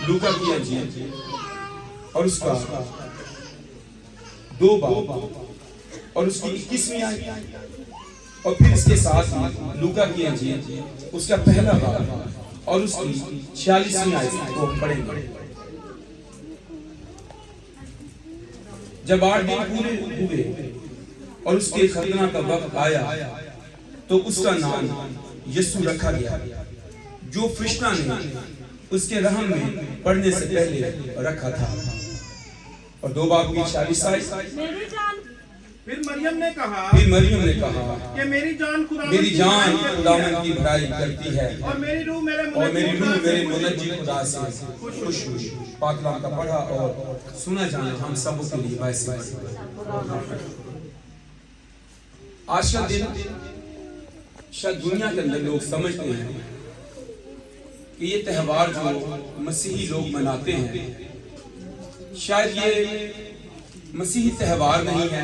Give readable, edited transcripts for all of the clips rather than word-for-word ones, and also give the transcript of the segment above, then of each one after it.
लूका की इंजील और उसका 2 बाब और उसकी 21वीं आयत और फिर इसके साथ ही लूका की इंजील उसका पहला बाब और उसकी 46वीं आयत को पढ़ेंगे। जब 8 दिन पूरे हुए और उसके खतना का वक्त आया तो उसका नाम यीशु रखा गया, जो फरिश्ता ने उसके रहम में पढ़ने से पहले रखा था। और 2 बाब की 46 आयत। फिर मरियम ने कहा कि मेरी जान खुदावंद की बड़ाई करती है और मेरी रूह मेरे मुनज्जी खुदा से खुश हुई। पाक कलाम का पढ़ा और सुना जाना हम सब के लिए वैसे। आज का दिन शायद दुनिया के अंदर लोग समझते हैं कि ये त्यौहार जो मसीही लोग मनाते हैं, शायद ये मसीही त्यौहार नहीं है,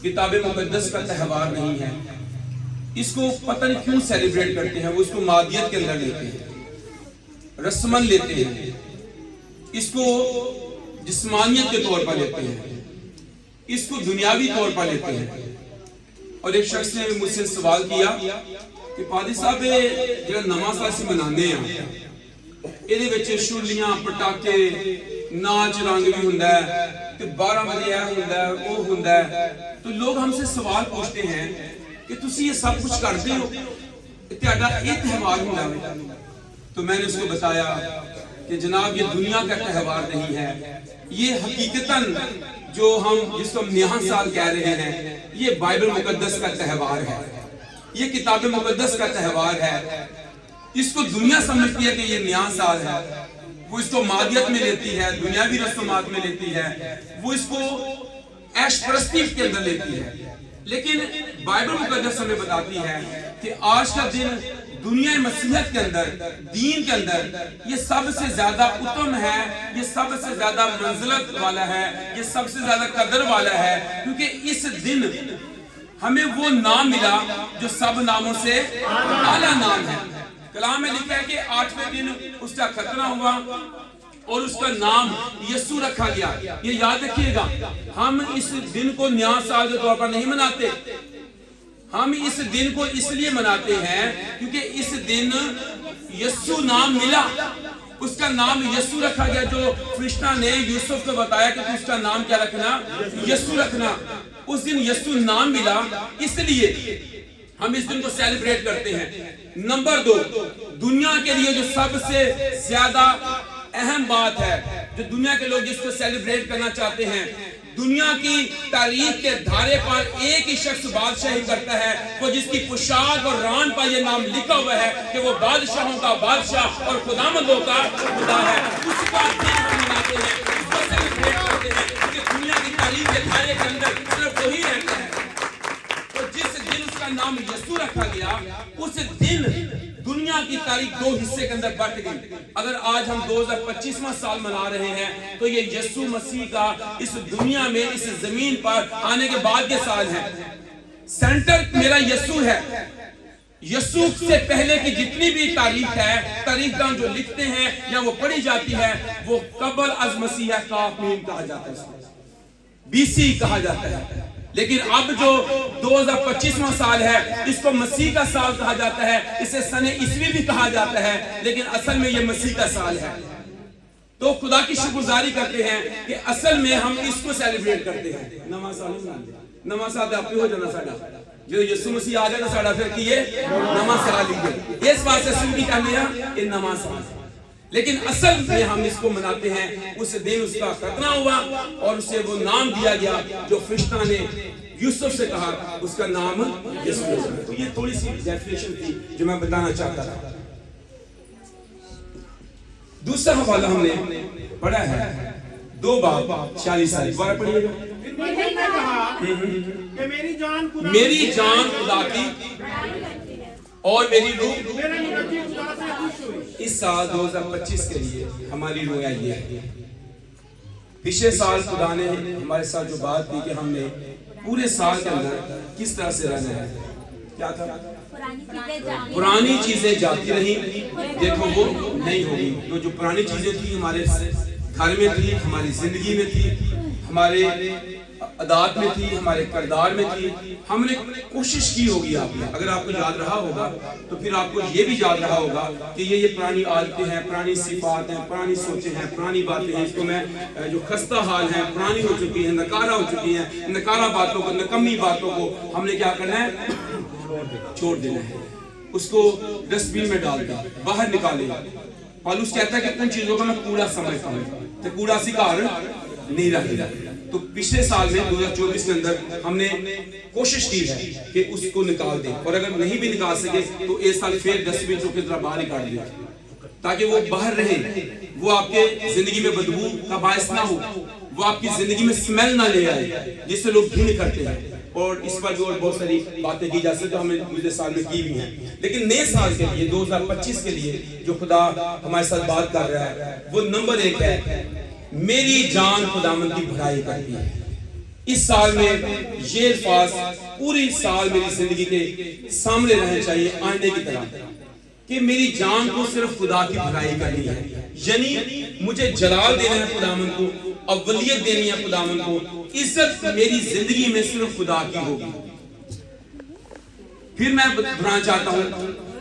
किताब मुकद्दस का त्यौहार नहीं है। इसको पता नहीं क्यों सेलिब्रेट करते हैं। वो इसको मादियत के अंदर लेते हैं, रस्मन लेते हैं, इसको जिस्मानियत के तौर पर लेते हैं, इसको दुनियावी तौर पर लेते हैं। और एक शख्स ने मुझसे सवाल किया कि पादी साहब जो नवा साल से मनाने ये विच छुलियां पटाके नाच रंग भी हुंदा है ते 12 बजे यह हुंदा है वो हुंदा है। तो लोग हमसे सवाल पूछते हैं कि तुसी ये सब कुछ करते हो, तेरा ये त्यौहार हुंदा है। तो मैंने उसको बताया कि जनाब ये दुनिया का त्यौहार नहीं है, ये हकीकतन जो हम जिसको हम नया साल कह रहे हैं ये बाइबल मुकद्दस का त्यौहार है, ये किताब मुकद्दस का त्यौहार है। इसको दुनिया समझती है कि ये नया साल है, वो इसको मादियत में लेती है, दुनियावी रस्मात में लेती है, वो इसको ऐश परस्ती के अंदर लेती है। लेकिन बाइबल मुकद्दस हमें बताती है कि आज का दिन दुनिया मसीहत के अंदर, दीन के अंदर ये सबसे ज्यादा उत्तम है, ये सबसे ज्यादा मंजिलत वाला है, ये सबसे ज्यादा कदर वाला है, क्योंकि इस दिन हमें वो नाम मिला जो सब नामों से आला नाम है। कलाम में लिखा है कि 8वें दिन उसका खतना हुआ और उसका नाम यीशु रखा गया। ये याद रखिएगा, हम इस दिन को नया साल के तौर पर नहीं मनाते, हम इस दिन को इसलिए मनाते हैं क्योंकि इस दिन यीशु नाम मिला, उसका नाम यीशु रखा गया। जो फरिश्ता ने यूसुफ को बताया कि उसका नाम क्या रखना, यीशु रखना, उस दिन यीशु नाम मिला, इसलिए हम इस दिन को सेलिब्रेट करते हैं। नंबर 2, दुनिया के लिए जो सबसे ज्यादा अहम बात है, जो दुनिया के लोग जिसको सेलिब्रेट करना चाहते हैं, दुनिया की तारीख के धारे पर एक ही शख्स बादशाही करता है, वो जिसकी पोशाक और रान पर यह नाम लिखा हुआ है कि वो बादशाहों का बादशाह और खुदामंदों का खुदा है। उसका दिन हम मनाते हैं, उसको सेलिब्रेट करते हैं, क्योंकि दुनिया की तारीख के धारे के अंदर सिर्फ वही रहता है। तो जिस दिन उसका नाम यीशु रखा गया, उस दिन दुनिया की तारीख 2 हिस्से के अंदर बट गई। अगर आज हम 2025वां साल मना रहे हैं तो ये यीशु मसीह का इस दुनिया में, इस जमीन पर आने के बाद के साल है। सेंटर मेरा यीशु है। यीशु से पहले की जितनी भी तारीख है, तारीखदान जो लिखते हैं या वो पढ़ी जाती है, वो कबल अज मसीह काफीन कहा जाता है, बीसी कहा जाता है। लेकिन अब जो 2025वां साल है, इसको मसीह का साल कहा जाता है, इसे सने ईस्वी भी कहा जाता है, लेकिन असल में ये मसीह का साल है। तो खुदा की शुक्रगुजारी करते हैं कि असल में हम इसको सेलिब्रेट करते हैं। नवा साल आप हो जाना साडा जो यीशु मसीह आ जाना साडा फिर किए नवा साल लीजिए, इस बात से सुनी कर लिया ये नवा साल। लेकिन असल में हम इसको मनाते हैं, उस दिन उसका खतना हुआ और उसे वो नाम दिया गया जो फरिश्ता ने यूसुफ से कहा, उसका नाम यीशु है। तो ये थोड़ी सी डेफिनेशन थी जो मैं बताना चाहता था। दूसरा हवाला हमने पढ़ा है 2 बाब 40 आयत, दोबारा पढ़िएगा। मेरी जान खुदा की और मेरी रूह। इस साल 2025 के लिए हमारी रोया ये है। पिछले साल खुदा ने हमारे साथ जो बात की कि हमने पूरे साल के अंदर किस तरह से रहना है, क्या था पुरानी चीजें जाती रही, देखो वो नहीं होगी। तो जो पुरानी चीजें थी हमारे घर में थी, हमारी जिंदगी में थी, हमारे अदात में थी, हमारे किरदार में थी, हमने कोशिश की होगी। आपने अगर आपको याद रहा होगा तो फिर आपको ये भी याद रहा होगा कि ये पुरानी आदतें हैं, पुरानी सिफात हैं, पुरानी सोचें हैं, पुरानी बातें हैं, इसको मैं जो खस्ता हाल है, पुरानी हो चुकी है, नकारा हो चुकी है, नकारा बातों को, नकम्मी बातों को हमने क्या करना है? छोड़ देना है, उसको डस्टबिन में डाल दें, बाहर निकाले। पौलुस कहता है कि उन चीजों को मैं कूड़ा समझता हूँ, तो कूड़ा सी घर नहीं रखेगा। तो पिछले साल में 2024 के अंदर हमने कोशिश की है कि उसको निकाल दें, और अगर नहीं भी निकाल सके तो इस साल फिर डस्टबिन की तरह बाहर निकाल दें, ताकि वो बाहर रहे, वो आपके जिंदगी में बदबू का बायस ना हो, वो आपकी जिंदगी में स्मेल ना ले आए जिससे लोग घिन करते हैं। और इस पर भी और बहुत सारी बातें की जा सकती है, हमें पिछले साल में की भी हैं। लेकिन नए साल के लिए 2025 के लिए जो खुदा हमारे साथ बात कर रहा है वो नंबर 1 है, मेरी जान खुदावंद की भलाई करती है। इस साल में ये अल्फाज पूरी साल मेरी जिंदगी के सामने रहने चाहिए आईने की तरह, कि मेरी जान को सिर्फ खुदा की भलाई करनी है, यानी मुझे जलाल देना है खुदावंद को, अव्वलियत देनी है खुदावंद को, इज्जत मेरी जिंदगी में सिर्फ खुदा की होगी। फिर मैं बताना चाहता हूं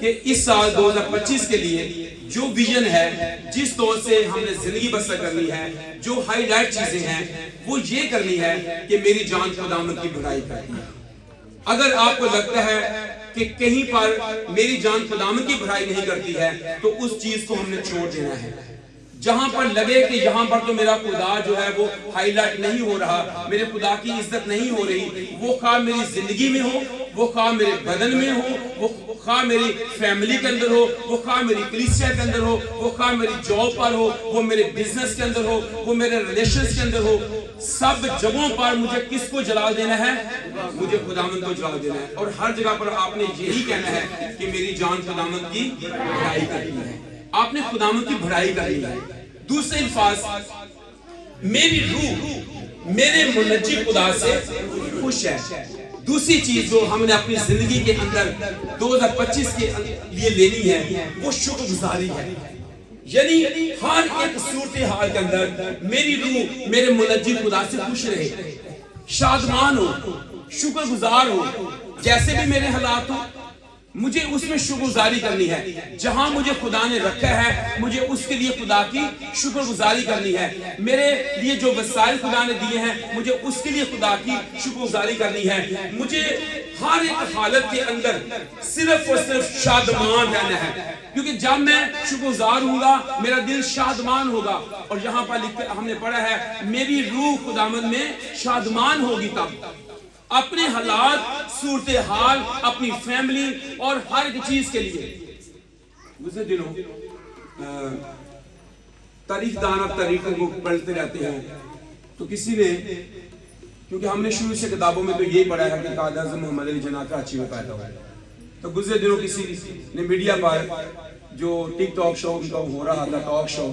कि इस साल 2025 के लिए जो विजन है, जिस तौर से हमने जिंदगी बसर करनी है, जो हाईलाइट चीजें हैं, वो ये करनी है कि मेरी जान खुदावंद की भलाई करनी है। अगर आपको लगता है कि कहीं पर मेरी जान खुदावंद की भलाई नहीं करती है, तो उस चीज को हमने छोड़ देना है। जहां पर लगे कि यहां पर तो मेरा खुदा जो है वो हाईलाइट नहीं हो रहा, मेरे खुदा की इज्जत नहीं हो रही, वो खा मेरी जिंदगी में हो, वो खा मेरे बदन में हो, वो खा मेरी फैमिली के अंदर हो, वो खा मेरी कलीसिया के अंदर हो, वो खा मेरी जॉब पर हो, वो मेरे बिजनेस के अंदर हो, वो मेरे रिलेशंस के अंदर हो, सब जगहों पर मुझे किसको जलाल देना है? मुझे खुदावंद को जलाल देना है। और हर जगह पर आपने यही कहना है कि मेरी जान खुदावंद की भलाई करनी है, आपने खुदावंद की भलाई करनी है। दूसरे अल्फाज, मेरी रूह मेरे मुनज्जी खुदा से खुश है। दूसरी चीज जो हमने अपनी जिंदगी के अंदर 2025 के लिए लेनी है वो शुक्रगुजारी है, यानी हर एक सूरत हाल के अंदर मेरी रूह मेरे मुनज्जी खुदा से खुश रहे, शादमान हो, शुक्रगुजार हो। जैसे भी मेरे हालात हो, मुझे उसमें शुक्रगुजारी करनी है। जहां मुझे खुदा ने रखा है, मुझे उसके लिए खुदा की शुक्रगुजारी करनी है। मेरे लिए जो वसाइल खुदा ने दिए हैं, मुझे उसके लिए खुदा की शुक्रगुजारी करनी है। मुझे हर एक हालत के अंदर सिर्फ और सिर्फ शादमान रहना है, क्योंकि जब मैं शुक्रगुजार होऊंगा मेरा दिल शादमान होगा। और यहाँ पर लिखकर हमने पढ़ा है, मेरी रूह खुदावंद में शादमान होगी। तब अपने हालात, सूरत हाल, अपनी फैमिली और हर एक चीज के लिए। गुज़रे दिनों तारीखदान अब तारीखों को पढ़ते रहते हैं, तो किसी ने, क्योंकि हमने शुरू से किताबों में तो यही पढ़ा है कि कायद आज़म मोहम्मद अली जिन्ना कराची में पैदा हुआ, तो गुज़रे दिनों किसी ने मीडिया पर जो टिकटॉक शो उनका हो रहा था, टॉक शो,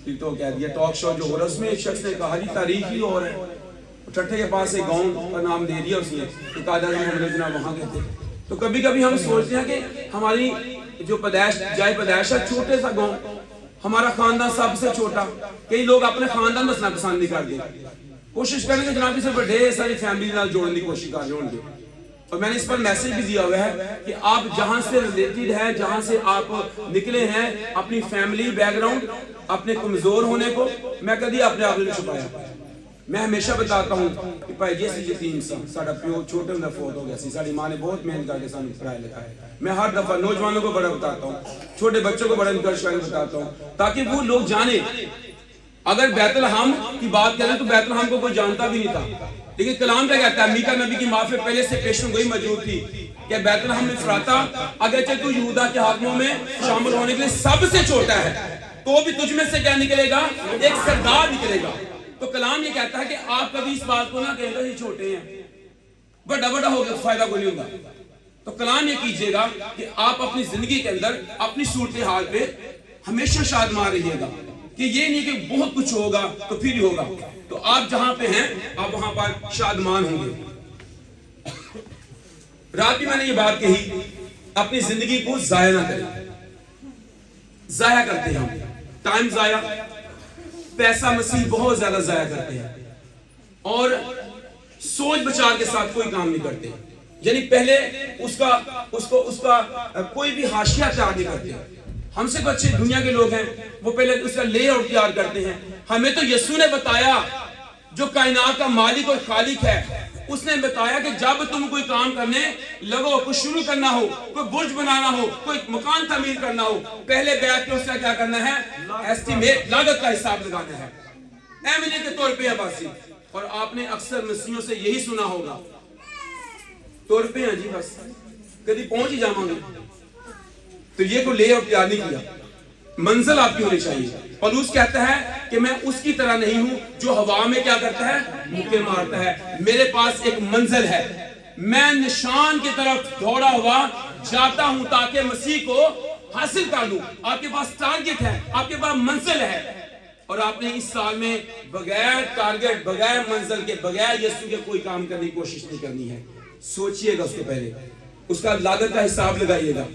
टिकटॉक कह दिया, टॉक शो जो हो रहा है, उसमें एक शख्स ने कहा जी तारीख ही और है, ठट्ठे के पास एक गांव का नाम दे दिया उसने, तो कायद आज़म मोहम्मद अली जिन्ना वहां के थे। तो कभी कभी हम सोचते हैं कि हमारी जो पैदाइश जाए पैदाइश है, छोटे सा गांव, हमारा खानदान सबसे छोटा, कई लोग अपने खानदान दसना पसंद नहीं करते, कोशिश करेंगे जनाब से बड़े सारी फैमिली नाल जोड़ने की कोशिश कर रहे होंगे। और मैंने इस पर मैसेज भी दिया हुआ है कि आप जहां से रिलेटेड है, जहां से आप निकले हैं, अपनी फैमिली बैकग्राउंड, अपने कमजोर होने को मैं कभी अपने आप ने छुपाया। मैं हमेशा बताता हूं कि भाई जैसे यतीम सी साडा प्यो छोटे होंदे फौत हो गया सी, साडी मां ने बहुत मेहनत करके सानू पढ़ाया लिखाया। मैं हर दफा नौजवानों को बड़ा बताता हूं, छोटे बच्चों को बड़ा इनकरेज करके बताता हूं, ताकि वो लोग जाने। अगर बैतलहम की बात करें तो बैतलहम को कोई जानता भी नहीं था, लेकिन कलाम क्या कहता है, मीका नबी की माफी पहले से पेशन गोई मौजूद थी कि बैतलहम में फराता अगरचे तू यहूदा के हाकिमों में शामिल होने के लिए सबसे छोटा है, तो भी तुझ में से क्या निकलेगा? एक सरदार निकलेगा। तो कलाम ये कहता है कि आप कभी इस बात को ना कहेगा ये छोटे हैं, बड़ा बड़ा हो गया फायदा कोई नहीं होगा। तो कलाम ये कीजिएगा कि आप अपनी जिंदगी के अंदर अपनी सूरत हाल पे हमेशा शादमान रहिएगा, कि ये नहीं कि बहुत कुछ होगा तो फिर ही होगा। तो आप जहां पे हैं आप वहां पर शादमान होंगे। रात भी मैंने ये बात कही अपनी जिंदगी को जाया ना करें। जाया करते हैं हम, टाइम जाया, पैसा मसीह बहुत ज्यादा जाया करते हैं और सोच विचार के साथ कोई काम नहीं करते। यानी पहले उसका कोई भी हाशिया तैयार नहीं करते। हमसे तो अच्छे दुनिया के लोग हैं, वो पहले उसका लेआउट तैयार करते हैं। हमें तो यीशु ने बताया, जो कायनात का मालिक और खालिक है, उसने बताया कि जब तुम कोई काम करने लगो, कुछ शुरू करना हो, कोई बुर्ज बनाना हो, कोई मकान तामीर करना हो, पहले बैठ के उसका क्या करना है, एस्टिमेट, लागत का हिसाब लगाना है, एमएलए के तौर पे आबासी। और आपने अक्सर मसीहों से यही सुना होगा, तौर पे हैं जी, बस कभी पहुंच ही जावांगे। तो ये को लेआउट तैयार नहीं किया, मंजिल आपकी होनी चाहिए। पौलुस कहता है कि मैं उसकी तरह नहीं हूं जो हवा में क्या करता है, मुक्के मारता है। मेरे पास एक मंजिल है, मैं निशान की तरफ दौड़ा हुआ जाता हूं ताकि मसीह को हासिल कर लूं। आपके पास टारगेट है, आपके पास मंजिल है, और आपने इस साल में बगैर टारगेट, बगैर मंजिल के, बगैर यीशु के कोई काम करने की कोशिश नहीं करनी है। सोचिएगा उसको पहले, उसका लागत का हिसाब लगाइएगा।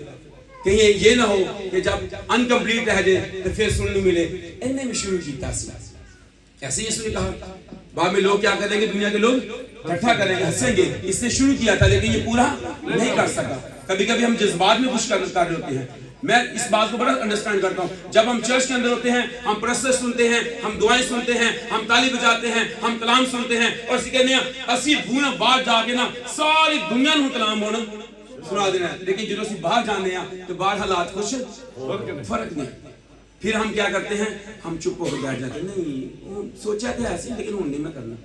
कहीं ये ना हो कि जब अनकम्प्लीट रह जाए तो फिर सुनने मिले इन्हें भी शुरू किया। ऐसे यीशु ने कहा, बाद में लोग क्या करेंगे, दुनिया के लोग इकट्ठा करेंगे, हंसेंगे, इसने शुरू किया था लेकिन ये पूरा नहीं कर सका। कभी कभी हम जज्बात में कुछ कर रहे होते हैं। मैं इस बात को बड़ा अंडरस्टैंड करता हूँ। जब हम चर्च के अंदर होते हैं, हम प्रस्तुत सुनते हैं, हम दुआएं सुनते हैं, हम ताली बजाते हैं, हम कलाम सुनते हैं और कहते हैं असी भूना बाहर जाके ना सारी दुनिया को कलाम होना सुना देना। लेकिन जो ਅਸੀਂ बाहर जाने हैं तो बाहर हालात कुछ फर्क नहीं। फिर हम क्या करते हैं, हम चुप होकर बैठ जाते हैं, नहीं सोचा था ऐसे लेकिन हूं नहीं मैं करना।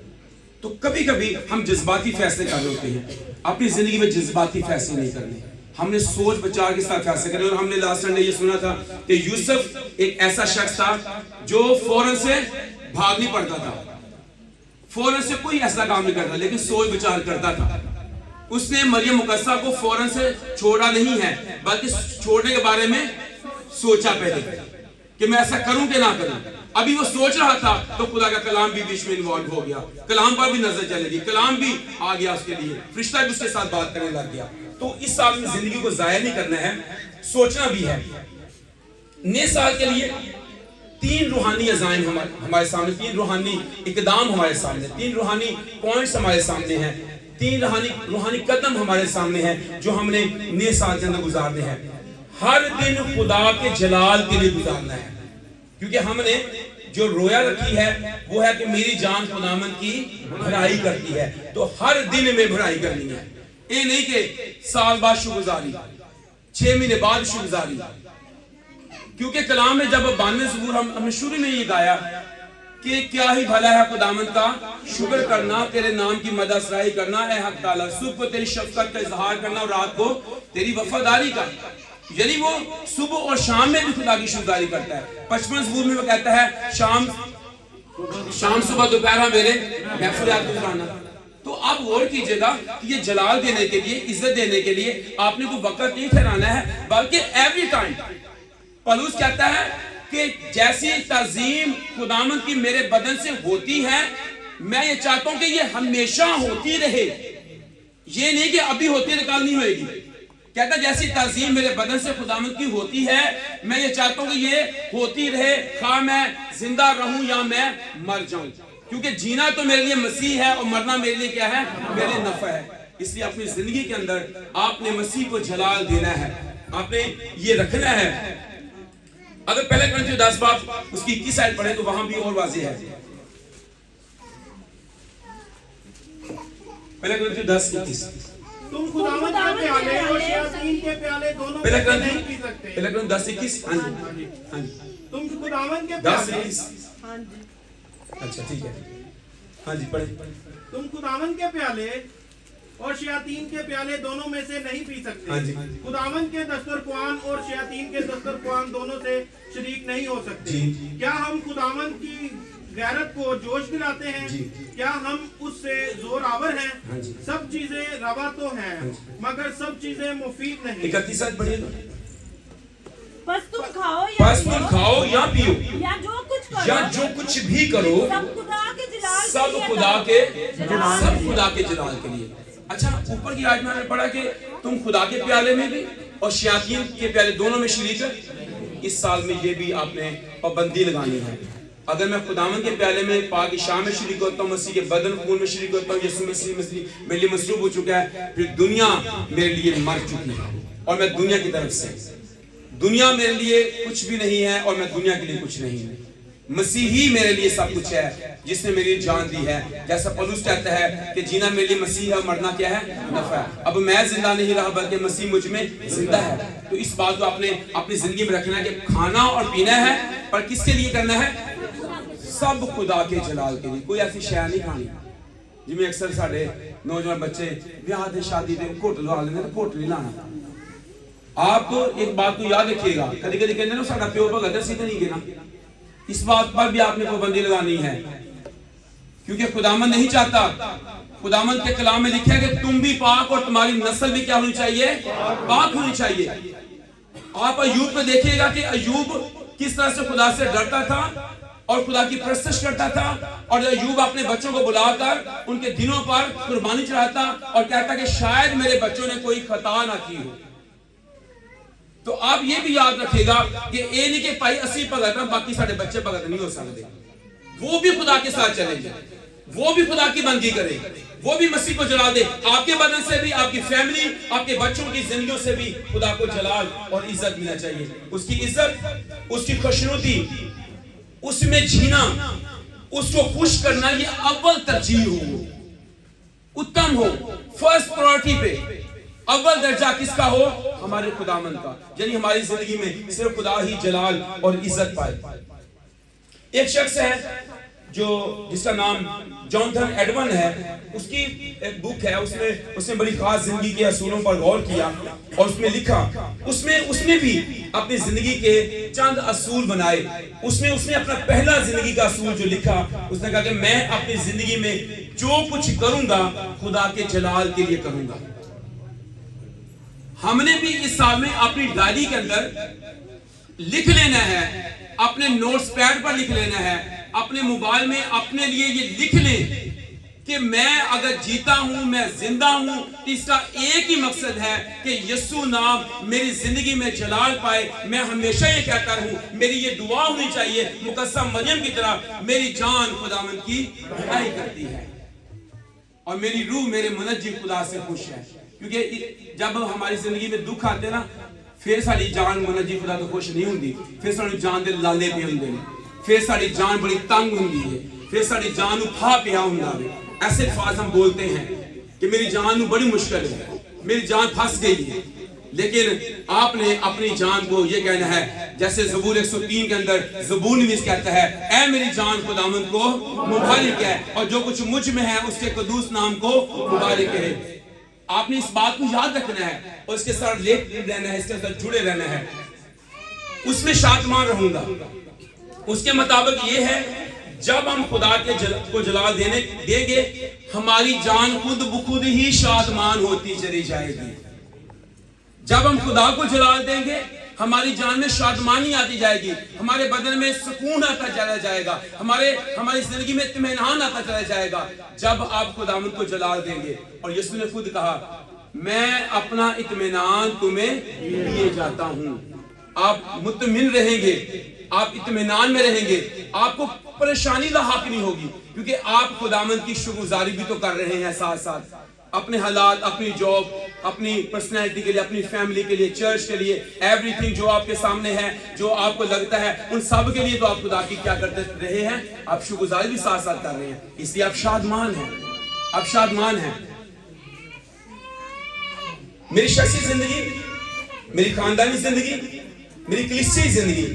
तो कभी कभी हम जज्बाती फैसले कर रहे होते हैं। अपनी जिंदगी में जज्बाती फैसले नहीं करने, हमने सोच विचार के साथ फैसले करे। और हमने लास्ट संडे ये सुना था कि यूसुफ एक ऐसा शख्स था जो फौरन से भाग नहीं पड़ता था, फौरन से कोई ऐसा काम नहीं करता, लेकिन सोच विचार करता था। उसने मरियम मुकद्दसा को फौरन से छोड़ा नहीं है, बल्कि छोड़ने के बारे में सोचा पहले कि मैं ऐसा करूं कि ना करूं। अभी वो सोच रहा था तो खुदा का कलाम भी बीच में इन्वॉल्व हो गया, कलाम पर भी नजर चलेगी, कलाम भी आ गया उसके लिए, फरिश्ता भी उसके साथ बात करने लग गया। तो इस साल में जिंदगी को जाया नहीं करना है, सोचना भी है। नए साल के लिए 3 रूहानी अज़ाइम हमारे सामने, 3 रूहानी इकदाम हमारे सामने, 3 रूहानी पॉइंट्स हमारे सामने हैं, 3 रूहानी कदम हमारे सामने हैं जो हमने नए साल के अंदर गुजारने हैं। हर दिन खुदा के जलाल के लिए गुजारना है, क्योंकि हमने जो रोया रखी है वो है कि मेरी जान खुदावंद की भलाई करती है। तो हर दिन में भलाई करनी है, ये नहीं कि साल बाद शुक्रगुजारी, 6 महीने बाद शुक्रगुजारी। क्योंकि कलाम में जब 92 ज़बूर हमने शुरू में ये गाया कि क्या ही भला है खुदावंद का शुक्र करना, तेरे नाम की मदद सराही करना, ऐ हक ताला, सुबह को तेरी शफकत का इजहार करना और रात को तेरी वफादारी का। यानी वो सुबह और शाम में भी खुदा की शुक्रगुजारी करता है। 55 ज़बूर में वो कहता है शाम सुबह दोपहर मेरे महफिल याद गुजराना। तो आप गौर कीजिएगा कि ये जलाल देने के लिए, इज्जत देने के लिए आपने कोई वक्त नहीं ठहराना है, बल्कि एवरी टाइम। पौलुस कहता है कि जैसी ताजीम खुदावंद की मेरे बदन से होती है, मैं ये चाहता हूं कि ये हमेशा होती रहे। ये नहीं कि अभी होती है कल नहीं होएगी। कहता जैसी ताजीम मेरे बदन से खुदावंद की होती है, मैं ये चाहता हूं कि ये होती रहे, खा मैं जिंदा रहूं या मैं मर जाऊं। क्योंकि जीना तो मेरे लिए मसीह है और मरना मेरे लिए क्या है, मेरे लिए नफा है। इसलिए अपनी जिंदगी के अंदर आपने मसीह को जलाल देना है, आपने ये रखना है। अगर पहले कोरिन्थियों 10 बाब उसकी 21 आयत पढ़े तो वहां भी और वाज़ेह है। पहले कोरिन्थियों 10:21, तुम खुदावंद के प्याले और शैतान के प्याले दोनों में नहीं पी सकते। पहले कोरिन्थियों 10:21, हां जी, तुम खुदावंद के प्याले 10:21, हां जी, अच्छा ठीक है, हाँ जी पढ़े। तुम खुदावंद के प्याले और शयातीन के प्याले दोनों में से नहीं पी सकते। हाँ जी। खुदावंद के दस्तरख्वान और शयातीन के दस्तरख्वान दोनों से शरीक नहीं हो सकते। जी। क्या हम खुदावंद की गैरत को जोश दिलाते हैं? जी। क्या हम उससे जोरावर हैं? हाँ जी। सब चीजें रवा तो हैं, हाँ जी। मगर सब चीजें मुफीद नहीं। 31 आयत पढ़िए। बस तुम खाओ या पियो या जो कुछ करो, या जो कुछ भी करो, सब खुदा के जलाल सब के लिए खुदा करो। के जलाल के लिए। अच्छा, ऊपर की आयत में हमने पढ़ा कि तुम खुदा के प्याले में भी और शयातीन के प्याले दोनों में शरीक। इस साल में ये भी आपने पाबंदी लगानी है। अगर मैं खुदावन के प्याले में पाक शाम में शरीक होता हूँ, मसीह के बदन खून में शरीक होता हूँ, यीशु मसीह मेरे लिए मसलूब हो चुका है, फिर दुनिया मेरे लिए मर चुकी है और मैं दुनिया की तरफ से, दुनिया मेरे लिए कुछ भी नहीं है और मैं दुनिया के लिए कुछ नहीं हूँ। मसीह ही मेरे लिए सब कुछ है, जिसने मेरी जान दी है। जैसा पौलुस कहता है कि जीना मेरे लिए मसीह है, मरना क्या है, नफा है। अब मैं जिंदा नहीं रहा बल्कि मसीह मुझ में जिंदा है। तो इस बात को आपने अपनी जिंदगी में रखना है कि खाना और पीना है, पर किसके लिए करना है? सब खुदा के जलाल के लिए। कोई ऐसी शय नहीं खानी जिमें अक्सर साढ़े नौजवान बच्चे ब्याह दे शादी दे घुट ला लेंगे, घुट नहीं लाना। आप एक बात को याद रखिएगा, कभी कभी कहते ना साडा प्यो भगत असीं ते नहीं गिना, इस बात पर भी आपने पाबंदी लगानी है, क्योंकि खुदावन नहीं चाहता। खुदावन के कलाम में लिखा है कि तुम भी पाक और तुम्हारी नस्ल भी क्या होनी चाहिए? पाक होनी चाहिए। आप अय्यूब पे देखिएगा कि अय्यूब किस तरह से खुदा से डरता था और खुदा की परस्तिश करता था, और अय्यूब अपने बच्चों को बुलाकर उनके दिनों पर कुर्बानी चढ़ाता और कहता कि शायद मेरे बच्चों ने कोई खता ना की हो। तो आप ये भी याद रखिएगा कि ए नहीं कि भाई असि भगत हैं बाकी साढ़े बच्चे भगत नहीं हो सकते। वो भी खुदा के साथ चलेंगे, वो भी खुदा की बंदगी करें, वो भी मसीह को जला दे। आपके बदन से भी, आपकी फैमिली, आपके बच्चों की जिंदगियों से भी खुदा को जलाल और इज्जत मिलना चाहिए। उसकी इज्जत, उसकी खुशनुदी, उसमें जीना, उसको खुश करना, ये अव्वल तरजीह हो, उत्तम हो, फर्स्ट प्रायोरिटी पे अव्वल दर्जा किसका हो? हमारे खुदामंद का। यानी हमारी जिंदगी में सिर्फ खुदा ही जलाल और इज्जत पाए। एक शख्स है जो जिसका नाम जॉनथन एडवन है, उसकी एक बुक है, उसने बड़ी खास जिंदगी के असूलों पर गौर किया और उसमें लिखा, उसने भी अपनी जिंदगी के चंद असूल बनाए। उसने अपना पहला जिंदगी का असूल जो लिखा, उसने कहा कि मैं अपनी जिंदगी में जो कुछ करूंगा खुदा के जलाल के लिए करूंगा। हमने भी इस साल में अपनी डायरी के अंदर लिख लेना है, अपने नोट्स पैड पर लिख लेना है, अपने मोबाइल में अपने लिए ये लिख लें कि मैं अगर जीता हूं, मैं जिंदा हूं, तो इसका एक ही मकसद है कि यीशु नाम मेरी जिंदगी में जलाल पाए। मैं हमेशा ये कहता रहूं, मेरी ये दुआ होनी चाहिए मुकद्दस मरियम की तरह, मेरी जान खुदावंद की भलाई करती है और मेरी रूह मेरे मुनज्जिम खुदा से खुश है। क्योंकि जब हमारी जिंदगी में दुख आते ना, फिर साड़ी जान मुनज्जिम खुदा तो खुश नहीं होंगी, फिर साड़ी जान दे लाले पे होंगे ने, फिर साड़ी जान बड़ी तंग होंगी है, फिर साड़ी जान फा पिया होंगा है। ऐसे अल्फाज हम बोलते हैं कि मेरी जान बड़ी मुश्किल है, मेरी जान फंस गई है। लेकिन आपने अपनी जान को ये कहना है, जैसे ज़बूर 103 के अंदर ज़बूर नवीस कहता है, ऐ मेरी जान खुदावंद को मुबारक है और जो कुछ मुझ में है उसके कदूस नाम को मुबारक है। आपने इस बात को याद रखना है और इसके साथ लेट रहना है, इसके साथ जुड़े रहना है। उसमें शादमान रहूंगा। उसके मुताबिक ये है, जब हम खुदा के को जलाल देंगे, हमारी जान खुद बखुद ही शादमान होती चली जाएगी। जब हम खुदा को जलाल देंगे, हमारी जान में शादमानी आती जाएगी, हमारे बदन में सुकून आता चला जाएगा, हमारी जिंदगी में इत्मीनान आता चला जाएगा जब आप खुदावंद को जलाल देंगे। और यीशु ने खुद कहा, मैं अपना इत्मीनान तुम्हें दिए जाता हूं। आप मुतमिन रहेंगे, आप इत्मीनान में रहेंगे, आपको परेशानी लाहक नहीं होगी, क्योंकि आप खुदावंद की शुक्रगुजारी भी तो कर रहे हैं साथ साथ अपने हालात, अपनी जॉब, अपनी पर्सनैलिटी के लिए, अपनी फैमिली के लिए, चर्च के लिए, एवरीथिंग जो आपके सामने है, जो आपको लगता है, उन सब के लिए तो आप खुदा की क्या करते रहे हैं? आप शुक्रगुजारी भी साथ साथ कर रहे हैं। इसलिए आप शादमान हैं, आप शादमान हैं। मेरी शख्सी जिंदगी, मेरी खानदानी जिंदगी, मेरी कलीसियाई जिंदगी,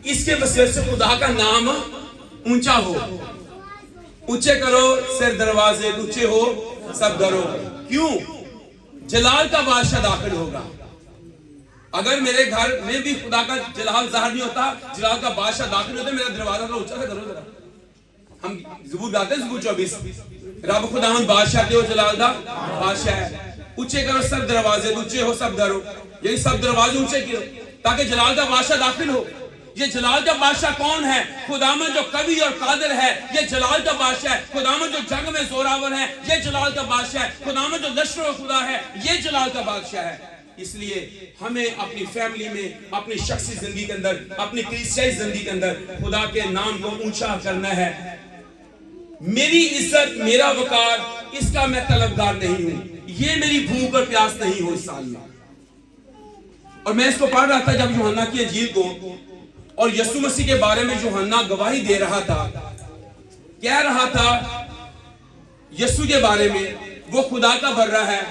इसके वसीले से खुदा का नाम ऊंचा हो। ऊंचे करो सिर दरवाजे, ऊंचे हो सब दरो। क्यों? जलाल का बादशाह दाखिल होगा। अगर मेरे घर में भी खुदा का जलाल ज़ाहिर नहीं होता, जलाल का बादशाह दाखिल होता, मेरा दरवाजा तो ऊंचा करो जरा। हम ज़बूर गाते हैं, ज़बूर 24, रब खुदावंद बादशाह के हो, जलाल दा बादशाह है। ऊंचे करो सब दरवाजे, ऊंचे हो सब दरो, यही सब दरवाजे ऊंचे करो ताकि जलाल का बादशाह दाखिल हो। ये जलाल का बादशाह कौन है? खुदावंद जो कवि और कादिर है, ये जलाल का बादशाह है। खुदावंद जो जंग में जोरावर है, ये जलाल का बादशाह है। खुदावंद जो लश्कर खुदा है, ये जलाल का बादशाह है। इसलिए हमें अपनी फैमिली में, अपनी शख्सी जिंदगी के अंदर, अपनी क्रिश्चियन जिंदगी के अंदर खुदा के नाम को ऊंचा करना है। मेरी इज्जत, मेरा वकार, इसका मैं तलबगार नहीं हूं। ये मेरी भूख और प्यास नहीं हो इस साल में। और मैं इसको पढ़ रहा था जब यूहन्ना की इंजील को, और यीशु मसीह के बारे में यूहन्ना गवाही दे रहा था, कह रहा था यीशु के बारे में, वो खुदा का बर्रा है,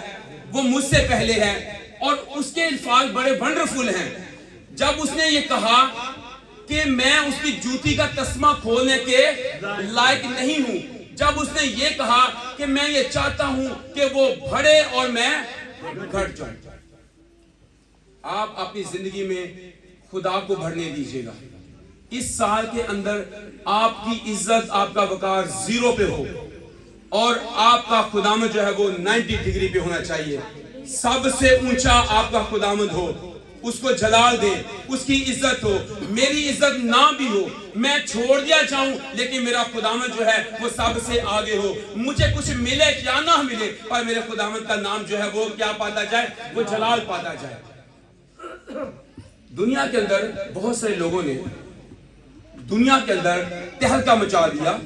वो मुझसे पहले है, और उसके अल्फाज बड़े वंडरफुल हैं। जब उसने ये कहा कि मैं उसकी जूती का तस्मा खोलने के लायक नहीं हूं, जब उसने ये कहा कि मैं ये चाहता हूं कि वो बढ़े और मैं घट जाऊं, आप अपनी जिंदगी में खुदा को बढ़ने दीजिएगा। इस साल के अंदर आपकी इज्जत, आपका वकार 0 पे हो, और आपका खुदामद जो है वो 90 डिग्री पे होना चाहिए। सबसे ऊंचा आपका खुदामद हो, उसको जलाल दे, उसकी इज्जत हो। मेरी इज्जत ना भी हो, मैं छोड़ दिया जाऊं, लेकिन मेरा खुदामद जो है वो सबसे आगे हो। मुझे कुछ मिले या ना मिले, पर मेरे खुदामद का नाम जो है वो क्या पाता जाए, वो जलाल पाता जाए। दुनिया के अंदर बहुत सारे लोगों ने दुनिया के अंदर तहलका मचा दिया,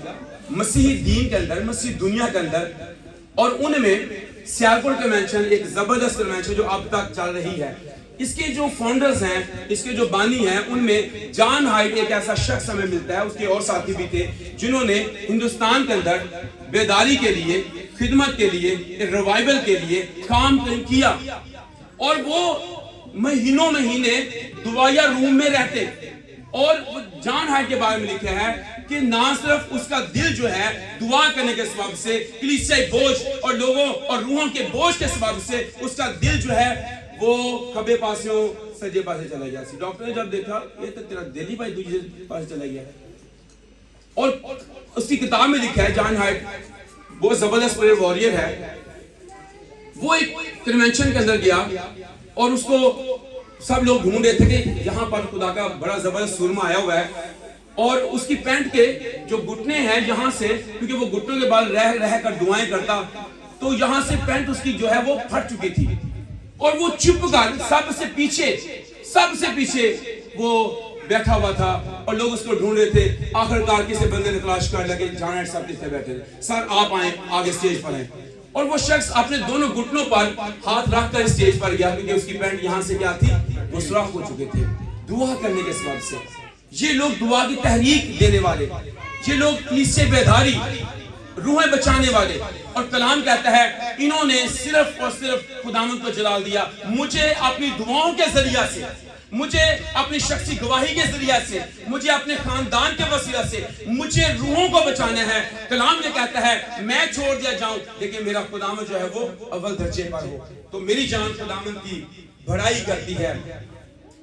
मसीही दीन के अंदर, मसीही दुनिया के अंदर, और उनमें सियालकोट कन्वेंशन एक जबरदस्त कन्वेंशन जो अब तक चल रही है, इसके जो फाउंडर्स हैं, इसके जो बानी हैं, उनमें जॉन हाइट एक ऐसा शख्स हमें मिलता है, उसके और साथी भी थे, जिन्होंने हिंदुस्तान के अंदर बेदारी के लिए, खिदमत के लिए, रिवाइवल के लिए काम किया। और वो महीने दुआया रूम में रहते, और जॉन हाइट के बारे में लिखा है कि ना सिर्फ उसका दिल जो है दुआ करने के सबब से, कलीसियाई बोझ और लोगों और रूहों के बोझ के सबब से, उसका दिल जो है वो खबे पासियों सजे पासे चला गया। डॉक्टर ने जब देखा ये तो तेरा दिल ही भाई दूसरे पास चला गया। और उसकी किताब में लिखा है, जॉन हाइट बहुत जबरदस्त प्रेयर वॉरियर है, वो एक कन्वेंशन के अंदर गया और उसको सब लोग ढूंढ रहे थे कि यहाँ पर खुदा का बड़ा जबरदस्त सुरमा आया हुआ है, और उसकी पैंट के जो घुटने हैं यहाँ से, क्योंकि वो घुटनों के बाल रह रह कर दुआएं करता, तो यहाँ से पैंट उसकी जो है वो फट चुकी थी, और वो चुप कर सबसे पीछे वो बैठा हुआ था, और लोग उसको ढूंढ रहे थे। आखिरकार किसी बंदे ने तलाश कर लगे, जॉन साहब किससे बैठे थे, सर आप आए आगे स्टेज पर आए। और वो शख्स अपने दोनों घुटनों पर हाथ रखकर स्टेज पर गया, क्योंकि उसकी पैंट यहाँ से क्या थी, वो सुराख हो चुके थे दुआ करने के सबब से। ये लोग दुआ की तहरीक देने वाले, ये लोग कलीसिया बेदारी, रूहें बचाने वाले, और कलाम कहता है इन्होंने सिर्फ और सिर्फ खुदावंद को जलाल दिया। मुझे अपनी दुआओं के जरिया से, मुझे अपनी शख्सी गवाही के जरिया से, मुझे अपने खानदान के वसीला से, मुझे रूहों को बचाना है। कलाम ये कहता है मैं छोड़ दिया जाऊं, लेकिन मेरा खुदावंद जो है वो अव्वल दर्जे पर हो। तो मेरी जान खुदावंद की बढ़ाई करती है,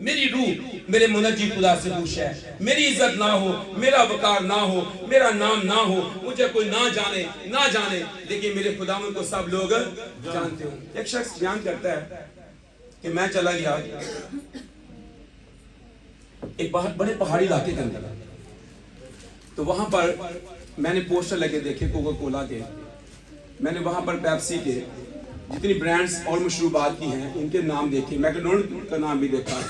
मेरी रूह मेरे मुनज्जी खुदा से खुश है। मेरी इज्जत ना हो, मेरा वकार ना हो, मेरा नाम ना हो, मुझे कोई ना जाने, लेकिन मेरे खुदावंद को सब लोग जानते हो। एक शख्स बयान करता है कि मैं चला गया एक बहुत बड़े पहाड़ी इलाके के अंदर, तो वहां पर मैंने पोस्टर लगे देखे कोका कोला के, मैंने वहां पर पेप्सी के जितनी ब्रांड्स और मशरूबात की हैं उनके नाम देखे, मैकडोनल्ड का नाम भी देखा,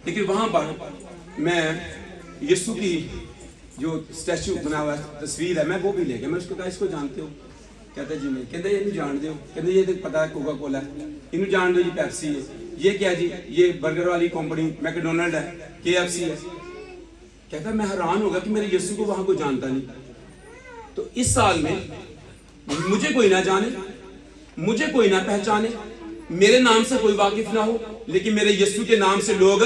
लेकिन वहां पर मैं यीशु की जो स्टैचू बना हुआ तस्वीर है मैं वो भी ले गया। मैं उसको कहा इसको जानते हो? कहता जी नहीं। कहते ये नहीं जानते हो? कहते ये तो पता है कोका कोला है, इन्हें जान दो, ये पेप्सी है। ये क्या जी? ये बर्गर वाली कंपनी मैकडोनल्ड है, KFC है। कहता मैं हैरान होगा कि मेरे यीशु को वहां कोई जानता नहीं। तो इस साल में मुझे कोई ना जाने, मुझे कोई ना पहचाने, मेरे नाम से कोई वाकिफ ना हो, लेकिन मेरे यीशु के नाम से लोग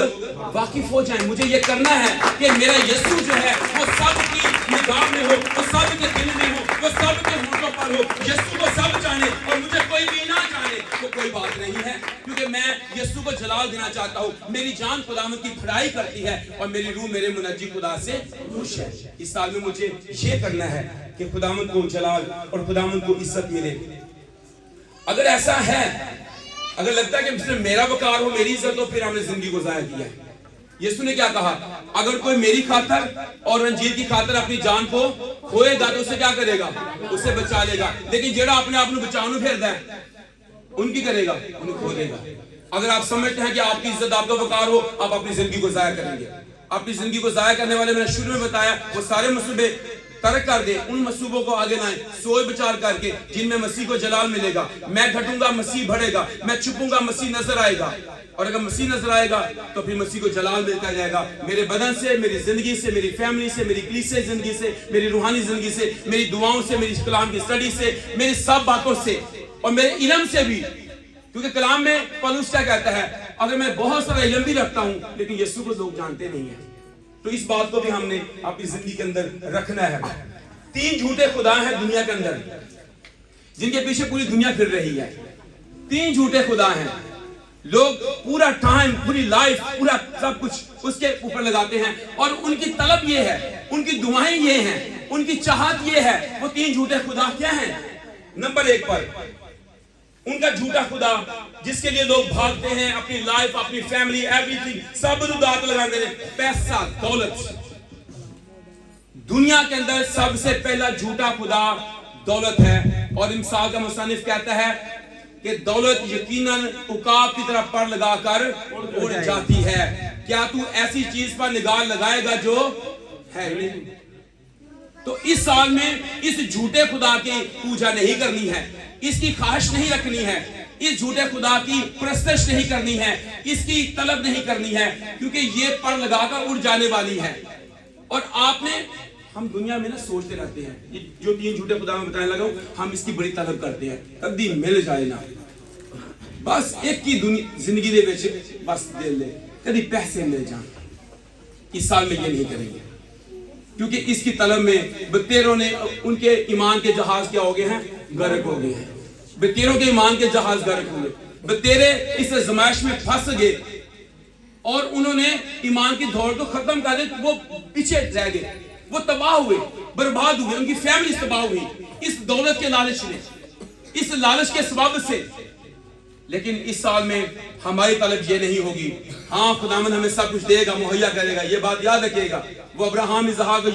वाकिफ हो जाएं। मुझे ये करना है कि मेरा यीशु जो है वो सबकी निगाह में हो, वो सबके दिल में हो, वो सबके होठों पर हो, यीशु को सब जाने और मुझे कोई भी ना जाने तो कोई बात नहीं है, क्योंकि मैं यीशु को जलाल देना चाहता हूँ। मेरी जान खुदावंद की भलाई करती है और मेरी रूह मेरे मुनज्जी खुदा से खुश है। इस साल में मुझे ये करना है कि खुदावंद को जलाल और खुदावंद को इज्जत मिले। अगर ऐसा है, अगर लगता है कि सिर्फ मेरा वकार हो, मेरी इज्जत हो, फिर हमने जिंदगी को जाया किया है। यीशु ने क्या कहा? अगर कोई मेरी खातर और अंजीर की खातर अपनी जान को खोएगा तो उसे क्या करेगा? उसे बचा लेगा। लेकिन जेड़ा अपने आप को बचाने फिरदा है उनकी करेगा, उन्हें खो देगा। अगर आप समझते हैं कि आपकी इज्जत आपका वकार हो, आप अपनी जिंदगी को जाया करेंगे। अपनी जिंदगी को जाया करने वाले, मैंने शुरू में बताया, वो सारे मसूबे तर्क कर दे, उन मसूबों को आगे लाएं सोच विचार करके जिनमें मसीह को जलाल मिलेगा। मैं घटूंगा, मसीह बढ़ेगा, मैं छुपूंगा, मसीह नजर आएगा। और अगर मसीह नजर आएगा तो फिर मसीह को जलाल मिलता जाएगा, मेरे बदन से, मेरी जिंदगी से, मेरी फैमिली से, मेरी कलीसिया जिंदगी से, मेरी रूहानी जिंदगी से, मेरी दुआओं से, मेरी कलाम की स्टडी से, मेरी सब बातों से और मेरे इल्म से भी। क्योंकि कलाम में पौलुस क्या कहता है, अगर मैं बहुत सारा इल्म भी रखता हूं लेकिन यीशु को लोग जानते नहीं है। तो इस बात को भी हमने अपनी जिंदगी के अंदर रखना है। 3 झूठे खुदा हैं दुनिया के अंदर जिनके पीछे पूरी दुनिया फिर रही है। 3 झूठे खुदा हैं। लोग पूरा टाइम, पूरी लाइफ, पूरा सब कुछ उसके ऊपर लगाते हैं और उनकी तलब ये है, उनकी दुआएं ये हैं, उनकी चाहत ये है। वो 3 झूठे खुदा क्या हैं? नंबर 1 पर उनका झूठा खुदा जिसके लिए लोग भागते हैं, अपनी लाइफ, अपनी फैमिली, एवरीथिंग सब दांत लगाते हैं, पैसा, दौलत। दुनिया के अंदर सबसे पहला झूठा खुदा दौलत है। और इमसाल का मुसन्निफ कहता है कि दौलत यकीनन उकाब की तरह पर लगाकर उड़ जाती है। क्या तू ऐसी चीज पर निगाह लगाएगा जो है नहीं? तो इस साल में इस झूठे खुदा की पूजा नहीं करनी है, इसकी ख्वाहिश नहीं रखनी है, इस झूठे खुदा की परस्तिश नहीं करनी है, इसकी तलब नहीं करनी है, क्योंकि ये पर लगाकर उड़ जाने वाली है। और आपने, हम दुनिया में ना सोचते रहते हैं, ये जो 3 झूठे खुदा में बताने लगा हूं, हम इसकी बड़ी तलब करते हैं, कभी मिल जाए ना, बस एक की जिंदगी दे विच बस दे ले, कभी पैसे मिल जाए। इस साल में ये नहीं करेंगे, क्योंकि इसकी तलब में बतेरों ने उनके ईमान के जहाज क्या हो गए हैं? गर्क हो गए हैं। बतेरों के ईमान के जहाज गर्क हो गए। बतेरे इस आजमाइश में फंस गए और उन्होंने ईमान की दौड़ को खत्म कर दी, वो पीछे रह गए, वो तबाह हुए, बर्बाद हुए, उनकी फैमिली तबाह हुई इस दौलत के लालच में, इस लालच के सबब से। लेकिन इस साल में हमारी तलब ये नहीं होगी, हाँ खुदावंद हमें सब कुछ देगा, मुहैया करेगा, ये बात याद रखिएगा। वो अब्राहम, इसहाक,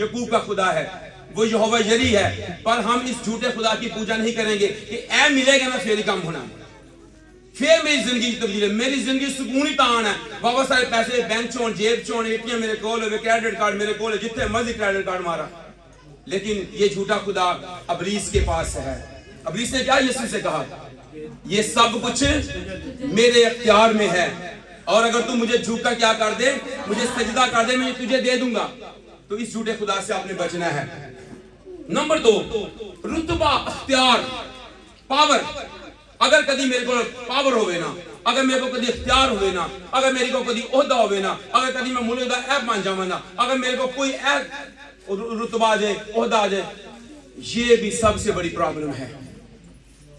याकूब का खुदा है, वो यहोवा यरी है। पर हम इस झूठे खुदा की पूजा नहीं करेंगे कि ऐ मिलेगा ना फिर ही काम होना, फिर मेरी जिंदगी की तब्दीली, मेरी जिंदगी सुकून ही तान है। बहुत सारे पैसे बैंक चोन, जेब चोन, एटीएम मेरे कोल, क्रेडिट कार्ड मेरे कोल, जितने मर्जी क्रेडिट कार्ड मारा। लेकिन ये झूठा खुदा अबलीस के पास है। अबलीस ने क्या यीशु से कहा, ये सब कुछ मेरे अख्तियार में है और अगर तू मुझे झूठा क्या कर दे, मुझे सजदा कर दे, मैं तुझे दे दूंगा। तो इस झूठे खुदा से आपने बचना है। नंबर 2, रुतबा, अख्तियार, पावर। अगर कभी मेरे को पावर होवे ना, अगर मेरे को कभी इख्तियार होवे ना, अगर मेरे को कभी ओहदा होवे ना, अगर कभी मैं मुल्क दा ऐप बन जावा ना, अगर मेरे को कोई ऐप रुतबा आ जाए, ओहदा आ जाए, ये भी सबसे बड़ी प्रॉब्लम है।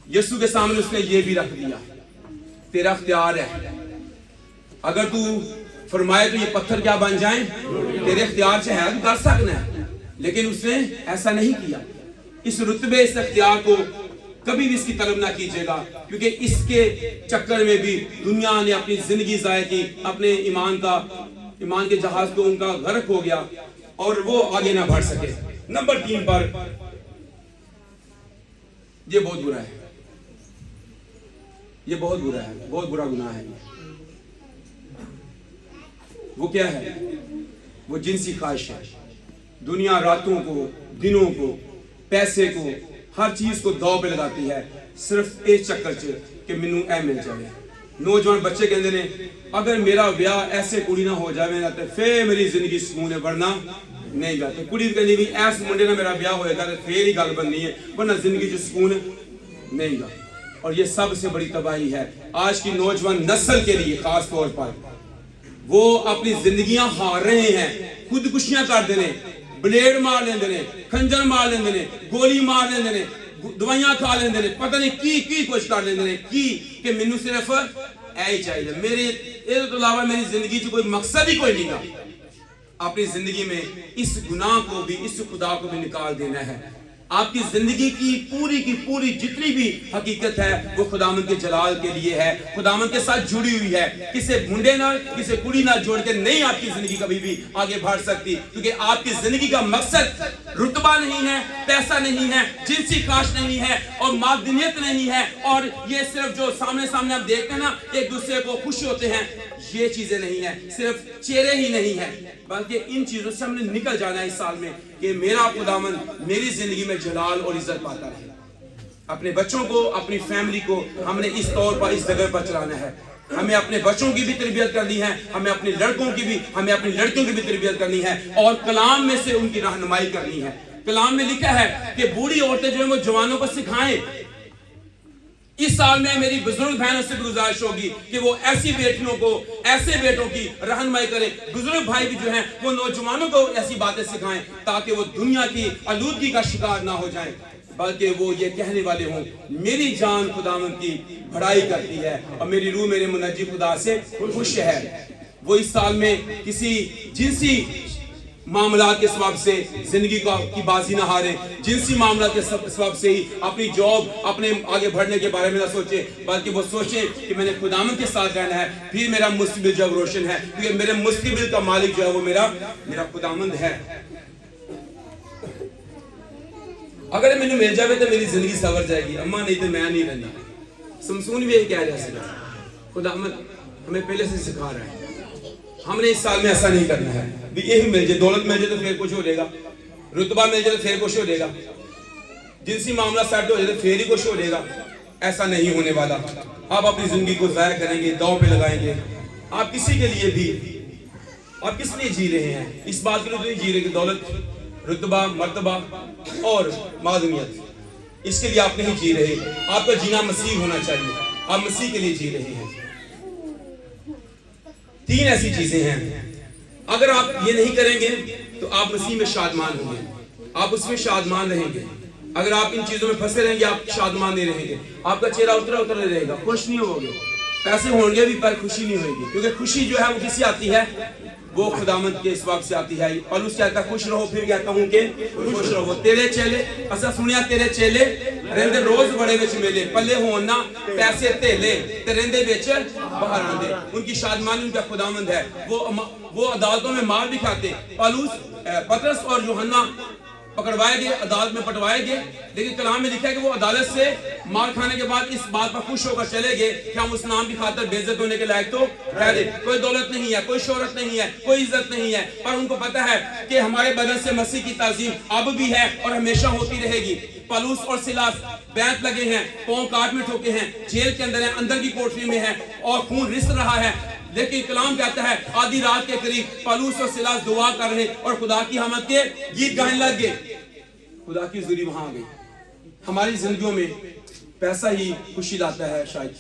यीशु के सामने उसने ये भी रख दिया, तेरा इख्तियार है, अगर तू फरमाए तो ये पत्थर क्या बन जाए, तेरे इख्तियार से है, तू कर सकना है। लेकिन उसने ऐसा नहीं किया। इस रुतबे, इस इख्तियार को कभी भी इसकी तलब ना कीजिएगा, क्योंकि इसके चक्कर में भी दुनिया ने अपनी जिंदगी ज़ाया की, अपने ईमान के जहाज को उनका गर्क हो गया और वो आगे ना बढ़ सके। नंबर 3 पर, ये बहुत बुरा है, ये बहुत बुरा है, बहुत बुरा गुनाह है। वो क्या है? वो जिनसी ख्वाहिश है। दुनिया रातों को, दिनों को, पैसे को, हर चीज को दाव पे लगाती है, सिर्फ इस चक्कर च कि मैनू ऐ मिल जाए। नौजवान बच्चे कहते ने, अगर मेरा ब्याह ऐसे कुड़ी ना हो जाए ना तो फिर मेरी जिंदगी सुकून है, वरना नहीं गा। तो कुड़ी कहती भी ऐस मुंडे ना मेरा ब्याह होएगा तो फिर ही गल बननी है, वरना जिंदगी च सुकून नहीं गा। और ये सबसे बड़ी तबाही है आज की नौजवान नस्ल के लिए। खास तौर पर वो अपनी जिंदगियां हार रहे हैं, खुदकुशियां कर देने, ब्लेड मार लेंदे ने, खंजर मार लेंदे ने, गोली मार लेंदे ने, दवाइयां खा लेंदे ने, पता नहीं की कुछ कर लेंदे ने कि मैनू सिर्फ ऐ ही चाहिए, मेरे इस तो अलावा मेरी जिंदगी च कोई मकसद ही कोई नहीं था। अपनी जिंदगी में इस गुनाह को भी, इस खुदा को भी निकाल देना है। आपकी जिंदगी की पूरी जितनी भी हकीकत है वो खुदावंद के जलाल के लिए है, खुदावंद के साथ जुड़ी हुई है। किसी मुंडे ना किसी कुड़ी ना जोड़ के नहीं आपकी जिंदगी कभी भी आगे बढ़ सकती, क्योंकि आपकी जिंदगी का मकसद रुतबा नहीं है, पैसा नहीं है, जिनसी काश नहीं है और मादनियत नहीं है, और ये सिर्फ जो सामने सामने आप देखते हैं ना एक दूसरे को खुश होते हैं, ये चीजें नहीं है, सिर्फ चेहरे ही नहीं है, बल्कि इन चीजों से हमने निकल जाना है इस साल में कि मेरा खुदावंद मेरी जिंदगी में जलाल और इज्जत पाता रहे। अपने बच्चों को, अपनी फैमिली को हमने इस तौर पर, इस जगह पर चलाना है। हमें अपने बच्चों की भी तरबियत करनी है, हमें अपने लड़कों की भी, हमें अपनी लड़कियों की भी तरबियत करनी है और कलाम में से उनकी रहनुमाई करनी है। कलाम में लिखा है कि बूढ़ी औरतें जो है वो जवानों को सिखाएं। इस साल में मेरी बुजुर्ग बहनों से गुजारिश होगी कि वो ऐसी बेटियों को, ऐसे बेटों की रहनुमाई करें। बुजुर्ग भाई भी जो हैं वो नौजवानों को ऐसी बातें सिखाएं ताकि वो दुनिया की आलूदगी का शिकार ना हो जाएं, बल्कि वो ये कहने वाले हों मेरी जान खुदावंद की बड़ाई करती है और मेरी रूह मेरे मुनज्जी खुदा से खुश है। वो इस साल में किसी जिनसी मामलात के सबब से जिंदगी की बाजी ना हारे, जिनसी मामलात के सबब से ही अपनी जॉब, अपने आगे बढ़ने के बारे में ना सोचे, बल्कि वो सोचे कि मैंने खुदावंद के साथ रहना है, फिर मेरा मुस्तकबिल जब रोशन है, क्योंकि मेरे मुस्तकबिल का मालिक जो है वो मेरा खुदावंद है। अगर मैंने मिल जाए तो मेरी जिंदगी सवर जाएगी, अम्मा नहीं तो मैं नहीं रहना। समसून भी यही कह रहा है, खुदावंद हमें पहले से सिखा रहा है। हमने इस साल में ऐसा नहीं करना है भी यही मिल जाए, दौलत मिल जाए तो फिर कुछ हो जाएगा, रुतबा मिल जाए तो फिर कुछ हो जाएगा, जिनसी मामला सेट हो जाए तो फिर ही कुछ हो जाएगा। ऐसा नहीं होने वाला। आप अपनी जिंदगी को जाया करेंगे, दांव पे लगाएंगे। आप किसी के लिए भी, आप किस लिए जी रहे हैं? इस बात के लिए तो नहीं जी रहे कि दौलत, रुतबा, मर्तबा और मादनियत, इसके लिए आप नहीं जी रहे। आपका जीना मसीह होना चाहिए, आप मसीह के लिए जी रहे हैं। तीन ऐसी चीजें हैं, अगर आप ये नहीं करेंगे तो आप मसीह में शादमान होंगे, आप उसमें शादमान रहेंगे। अगर आप इन चीजों में फंसे रहेंगे आप शादमान नहीं रहेंगे, आपका चेहरा उतरा उतरा रहेगा, खुश नहीं होगे। पैसे होंगे भी पर खुशी नहीं होगी, क्योंकि खुशी जो है वो किससे आती है? वो खुदावंद के इस वक्त से आती है। पौलुस कहता है खुश रहो, फिर कहता हूं कि खुश रहो। तेरे चेले असा सुनिया तेरे चेले रहंदे रोज बड़े विच मेले, पल्ले होन ना पैसे धेले ते रहंदे विच बाहर आंदे। उनकी शादमानी उनका खुदावंद है। वो अदालतों में मार भी खाते। पौलुस, पतरस और यूहन्ना पकड़वाए गए, अदालत में पटवाए गए, लेकिन कलाम में लिखा है कि वो अदालत से मार खाने के बाद इस बात पर खुश होकर चले गए कि हम उस नाम की खातिर बेइज्जत होने के लायक तो ठहरे। कोई दौलत नहीं है, कोई शोहरत नहीं है, कोई इज्जत नहीं है, पर उनको पता है कि हमारे बदन से मसीह की ताजीम अब भी है और हमेशा होती रहेगी। पौलुस और सिलास बैंत लगे हैं, पांव काट में ठोके हैं, जेल के अंदर है, अंदर की कोठरी में है और खून रिस रहा है, लेकिन कलाम कहता है आधी रात के करीब पौलुस और सिलास दुआ कर रहे और खुदा की हमद के गीत गाने लग गए। खुदा की हुजूरी वहां आ गई। हमारी जिंदगियों में पैसा ही खुशी लाता है, शायद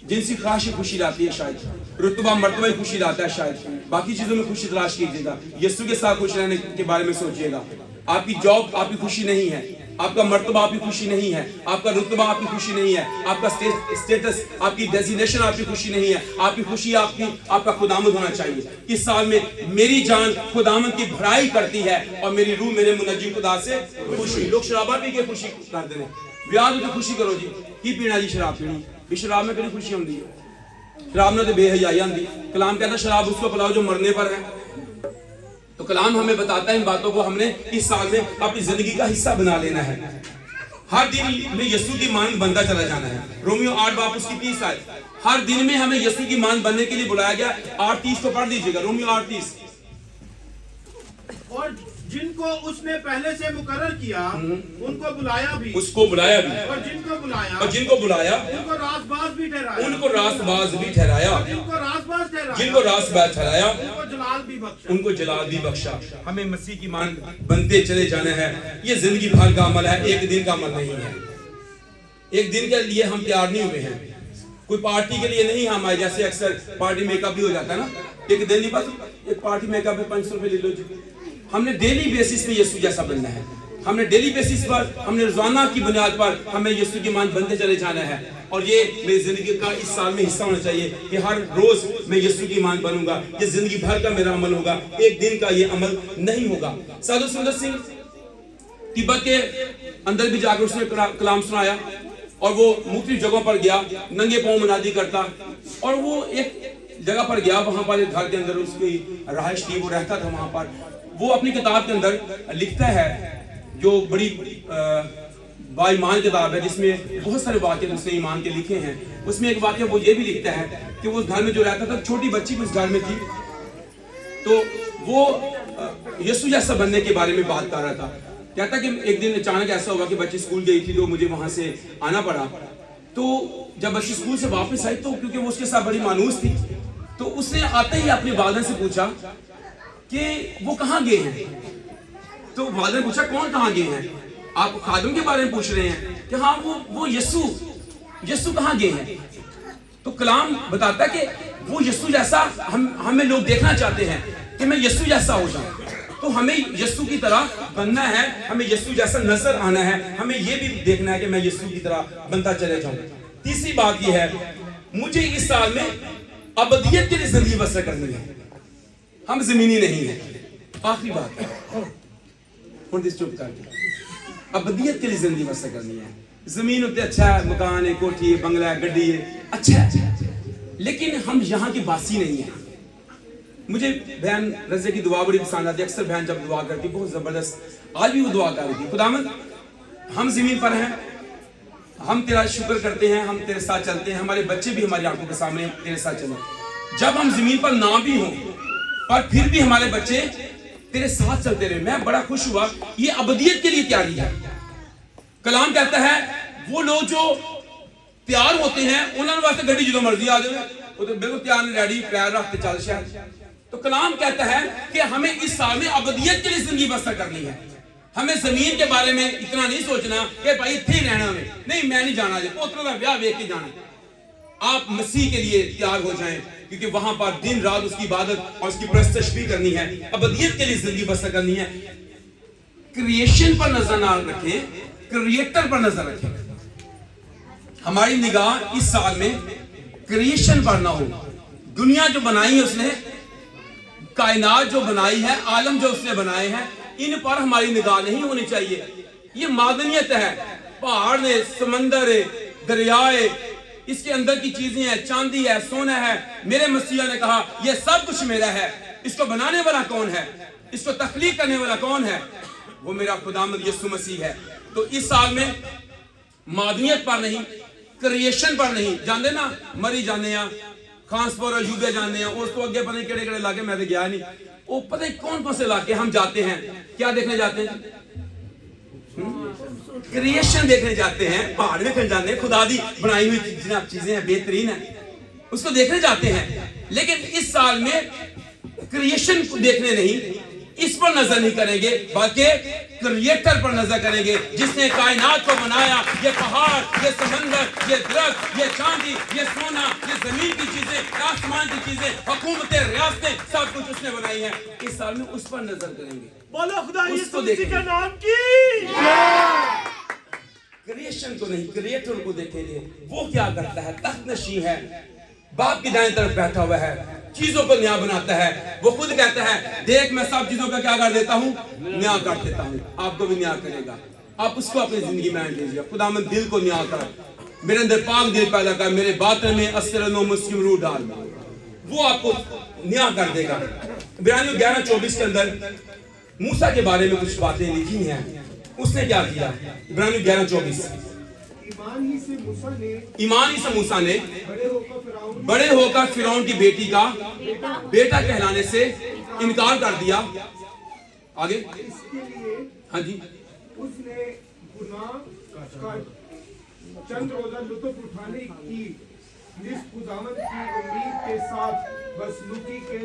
जिनसी ख्वाहिश खुशी लाती है, शायद रुतबा मर्तबा ही खुशी लाता है, शायद बाकी चीजों में खुशी तलाश कीजिएगा। यीशु के साथ खुश रहने के बारे में सोचिएगा। आपकी जॉब आपकी खुशी नहीं है, आपका मर्तबा आपकी खुशी नहीं है, आपका रुतबा आपकी खुशी नहीं है, आपका स्टेटस, आपकी डेजिग्नेशन आपकी खुशी नहीं है। आपकी खुशी आपका खुदामद होना चाहिए। इस साल में मेरी जान खुदामद की भलाई करती है और मेरी रूह मेरे मुनज्जिम खुदा से खुश हुई। लोग शराबा पी के खुशी कर दे, ब्याह तो खुशी करो जी, की पीना जी शराब पीनी भी, शराब में कहीं खुशी होती है? शराब में तो बेहयाई आती। कलाम कहता है शराब उसको पिलाओ जो मरने पर है। तो कलाम हमें बताता है इन बातों को हमने इस साल में अपनी जिंदगी का हिस्सा बना लेना है। हर दिन में यीशु की मान बनता चला जाना है। रोमियो 8 बाप उसकी 30 आए। हर दिन में हमें यीशु की मान बनने के लिए बुलाया गया। 8:30 को पढ़ लीजिएगा, रोमियो 8:30। और जिनको उसने पहले से मुकर्रर किया उनको बुलाया भी, उसको बुलाया भी, और जिनको बुलाया उनको रासबाज भी ठहराया, उनको रासबाज भी ठहराया, जिनको रासबाज ठहराया उनको जलाल भी बख्शा। हमें मसीह की मान बनते चले जाना है। ये जिंदगी भर का अमल है, एक दिन का अमल नहीं है। एक दिन के लिए हम तैयार नहीं हुए हैं, कोई पार्टी के लिए नहीं। हम आए जैसे अक्सर पार्टी मेकअप भी हो जाता है ना, एक दिन नहीं, बस एक पार्टी मेकअप में 500 रुपए ले लो जी। हमने डेली बेसिस पे यीशु जैसा बनना है। हमने डेली बेसिस पर, हमने रोजाना की बुनियाद पर हमें यीशु की मान बनते चले जाना है। और ये मेरी जिंदगी का इस साल में हिस्सा होना चाहिए कि हर रोज मैं यीशु की मान बनूंगा। ये जिंदगी भर का मेरा अमल होगा, एक दिन का ये अमल नहीं होगा। साधु सुंदर सिंह तिब्बत के अंदर भी जाकर उसने कलाम सुनाया और वो मुख्तलिफ जगहों पर गया, नंगे पांव मुनादी करता। और वो एक जगह पर गया, वहां पर एक घर के अंदर उसकी रहाइश थी, वो रहता था वहां पर। वो अपनी किताब के अंदर लिखता है, जो बड़ी बाईमान किताब है जिसमें बहुत सारे वाक़े उसने ईमान के लिखे हैं। उसमें एक वाक़या वो ये भी लिखता है कि वो उस घर में जो रहता था, छोटी बच्ची भी उस घर में थी, तो वो यीशु जैसा बनने के बारे में बात कर रहा था। कहता कि एक दिन अचानक ऐसा हुआ कि बच्ची स्कूल गई थी, तो मुझे वहां से आना पड़ा। तो जब बच्ची स्कूल से वापस आई, तो क्योंकि वो उसके साथ बड़ी मानूस थी, तो उसने आते ही अपने वालिद से पूछा कि वो कहाँ गए हैं। तो वालिद ने पूछा कौन कहाँ गए हैं, आप खादिम के बारे में पूछ रहे हैं कि हाँ वो यीशु कहाँ गए हैं। तो कलाम बताता है कि वो यीशु जैसा हमें लोग देखना चाहते हैं कि मैं यीशु जैसा हो जाऊं, तो हमें यीशु की तरह बनना है, हमें यीशु जैसा नजर आना है, हमें ये भी देखना है कि मैं यीशु की तरह बनता चले जाऊं। तीसरी बात ये है, मुझे इस साल में अबदियत के लिए जिंदगी बसर करनी है, हम जमीनी नहीं है। आखिरी बात चुप करके, अबदियत के लिए जिंदगी बसर करनी है। जमीन उतने अच्छा है, मकान है, कोठी है, बंगला है, गड्डी है, अच्छा है, लेकिन हम यहाँ की बासी नहीं है। मुझे बहन रज़े की दुआ बड़ी पसंद आती है। अक्सर बहन जब दुआ करती बहुत जबरदस्त, आज भी वो दुआ कर रही थी, खुदावंद हम जमीन पर हैं, हम तेरा शुक्र करते हैं, हम तेरे साथ चलते हैं, हमारे बच्चे भी हमारी आंखों के सामने तेरे साथ चले। जब हम जमीन पर ना भी हों पर फिर भी हमारे बच्चे तेरे साथ चलते रहे, मैं बड़ा खुश हुआ। ये अबदियत के लिए तैयारी है। कलाम कहता है वो लोग जो तैयार होते हैं उन्होंने वास्ते गड्डी जो मर्जी आ जाए, वो तो बिल्कुल तैयार नहीं, रेडी पैर रखते चल शायद। तो कलाम कहता है कि हमें इस साल में अबदियत के लिए जिंदगी बसर करनी है। हमें जमीन के बारे में इतना नहीं सोचना कि भाई इतने ही रहना में, नहीं मैं नहीं जाना, पोतरों का ब्याह वेख के जाना। आप मसीह के लिए तैयार हो जाएं, क्योंकि वहां पर दिन रात उसकी इबादत और उसकी परस्तश भी करनी है, अबदियत के लिए जिंदगी बसर करनी है। क्रिएशन पर नजर ना रखें, क्रिएटर पर नजर रखें। हमारी निगाह इस साल में क्रिएशन पर ना हो। दुनिया जो बनाई है उसने, कायनात जो बनाई है, आलम जो उसने बनाए हैं, इन पर हमारी निगाह नहीं होनी चाहिए। ये मादनियत है, पहाड़ है, समंदर है, दरिया है, इसके अंदर की चीजें हैं, चांदी है, सोना है। मेरे मसीहा ने कहा यह सब कुछ मेरा है। इसको बनाने वाला कौन है, इसको तख्लीक करने वाला कौन है? वो मेरा खुदामद यीशु मसीह है। तो इस साल में मादनियत पर नहीं, क्रिएशन पर नहीं, जानते ना मरी जाने या खांसपुर और यूबे जाने हैं, उस तो अगे पता नहीं केड़े इलाके, मैं तो गया नहीं, वो पता नहीं कौन कौन से इलाके हम जाते हैं। क्या देखने जाते हैं? क्रिएशन देखने जाते हैं, पहाड़ देखने जाते हैं, खुदा दी बनाई हुई चीजें हैं, बेहतरीन है, उसको देखने जाते हैं। लेकिन इस साल में क्रिएशन को देखने नहीं, इस पर नजर नहीं करेंगे, बल्कि क्रिएटर पर नजर करेंगे जिसने कायनात को बनाया। ये पहाड़, ये समंदर, ये दरख्त, ये चांदी, ये सोना, ये जमीन की चीजें, आसमान की चीजें, हुकूमतें, रियासतें, सब कुछ उसने बनाई है। इस साल में उस पर नजर करेंगे। बोलो खुदा उसको यीशु मसीह देखेंगे, के नाम की क्रिएशन को नहीं, क्रिएटर को देखेंगे। वो क्या करता है? तख्तनशी है, बाप की दाएं तरफ बैठा हुआ है, चीजों को न्याय बनाता है। वो खुद कहता है देख मैं सब चीजों का क्या कर देता हूँ, न्याय कर देता हूँ, आपको भी न्याय करेगा। आप उसको अपनी जिंदगी में आने दीजिए। खुदावंद दिल को न्याय कर, मेरे अंदर पाक दिल पैदा कर, मेरे बातन में असरनो मुस्लिम रूह डाल, वो आपको न्याय कर देगा। इब्रानियों 11:24 के अंदर मूसा के बारे में कुछ बातें लिखी हैं। उसने क्या किया? इब्रानियों 11:24, ईमान ही से मूसा ने बड़े होकर फिरौन की बेटी का बेटा कहलाने से इनकार कर दिया। आगे, इसके लिए हाँ जी, उसने गुनाह का चंद रोजा लुत्फ उठाने की खुदावंद की उम्मीद के साथ बसलूकी के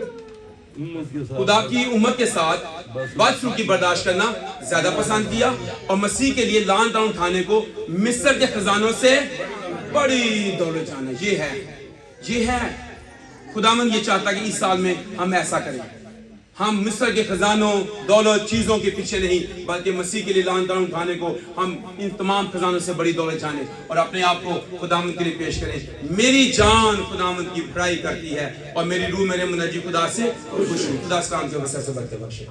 खुदा की उम्मत के साथ बदसलूकी बर्दाश्त करना ज्यादा पसंद किया और मसीह के लिए लान तान उठाने को मिस्र के खजानों से बड़ी दौलत जाना। ये है खुदावंद ये चाहता कि इस साल में हम ऐसा करें। हम मिस्र के खजानों, दौलत, चीजों के पीछे नहीं, बल्कि मसीह के लिए लान तान उठाने को हम इन तमाम खजानों से बड़ी दौलत जाने और अपने आप को खुदावंद के लिए पेश करें। मेरी जान खुदावंद की बड़ाई करती है और मेरी रूह मेरे मुनज्जी खुदा से खुश है। खुदा इस्लाम के वसीले से बरकत बख्शे।